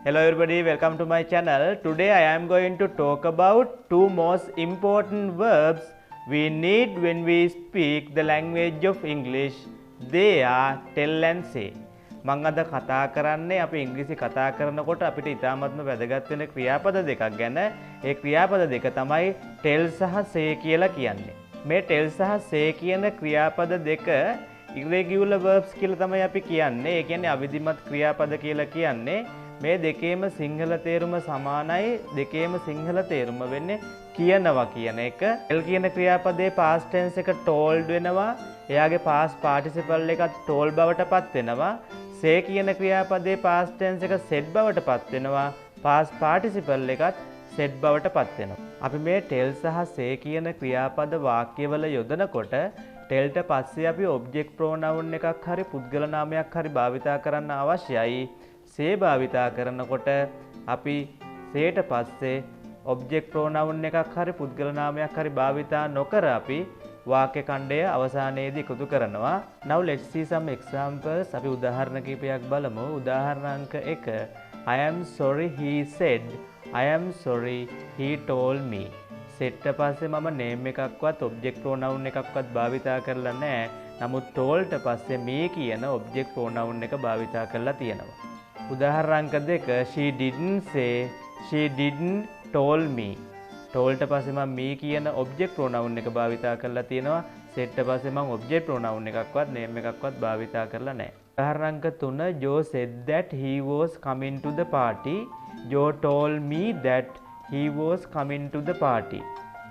Hello everybody, welcome to my channel. Today I am going to talk about two most important verbs we need when we speak the language of English. They are tell and say. මම අද කතා කරන්නේ අපි ඉංග්‍රීසි කතා කරනකොට අපිට ඉතාමත්ම වැදගත් වෙන ක්‍රියාපද දෙකක් ගැන. ඒ ක්‍රියාපද දෙක තමයි tell සහ say කියලා කියන්නේ. මේ tell සහ say කියන ක්‍රියාපද දෙක irregular verbs කියලා තමයි අපි කියන්නේ. ඒ කියන්නේ අවිධිමත් ක්‍රියාපද කියලා කියන්නේ. මේ දෙකේම සිංහල තේරුම සමානයි. දෙකේම සිංහල තේරුම වෙන්නේ කියනවා කියන එක. tell කියන ක්‍රියාපදයේ past tense එක told වෙනවා. එයාගේ past participle එකත් told බවට පත් වෙනවා. say කියන ක්‍රියාපදයේ past tense එක said බවට පත් වෙනවා. past participle එකත් said බවට පත් වෙනවා. අපි මේ tell සහ say කියන ක්‍රියාපද වාක්‍යවල යොදනකොට tellට පස්සේ අපි object pronoun එකක් හරි පුද්ගල නාමයක් හරි භාවිතා කරන්න අවශ්‍යයි. say භාවිතා කරනකොට අපි sayට පස්සේ object pronoun එකක් හරි පුද්ගල නාමයක් හරි භාවිතා නොකර අපි වාක්‍ය ඛණ්ඩය අවසානයේදී එකතු කරනවා. Now let's see some examples. අපි උදාහරණ කිහිපයක් බලමු. උදාහරණ අංක 1. I am sorry he said. I am sorry he told me. set පස්සේ මම name එකක්වත් object pronoun එකක්වත් භාවිතා කරලා නැහැ. නමුත් told පස්සේ me කියන object pronoun එක භාවිතා කරලා තියෙනවා. උදාහරණ අංක 2. She didn't say. She didn't told me. told පස්සේ මම me කියන object pronoun එක භාවිතා කරලා තියෙනවා. set පස්සේ මම object pronoun එකක්වත් name එකක්වත් භාවිතා කරලා නැහැ. උදාහරණ අංක 3. Joe said that he was coming to the party. Joe told me that he was coming to the party.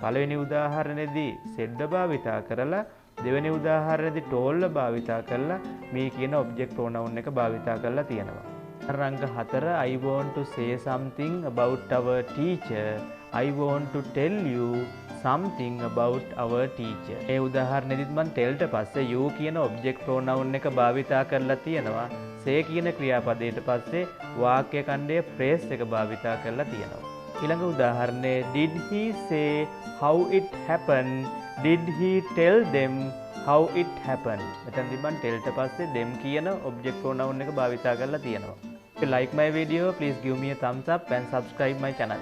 පළවෙනි උදාහරණයේදී said භාවිතා කරලා දෙවෙනි උදාහරණයේදී told භාවිතා කරලා me කියන object pronoun එක භාවිතා කරලා තියෙනවා. උදාහරණ අංක 4. I want to say something about our teacher. I want to tell you something about our teacher. ඒ උදාහරණෙදිත් මම tellට පස්සේ you කියන object pronoun එක භාවිතා කරලා තියෙනවා. say කියන ක්‍රියාපදයට පස්සේ වාක්‍ය ඛණ්ඩයේ phrase එක භාවිතා කරලා තියෙනවා. ඊළඟ උදාහරණය did he say how it happened? Did he tell them how it happened? මෙතනදී මම tellට පස්සේ them කියන object pronoun එක භාවිතා කරලා තියෙනවා. If you like my video, please give me a thumbs up and subscribe my channel.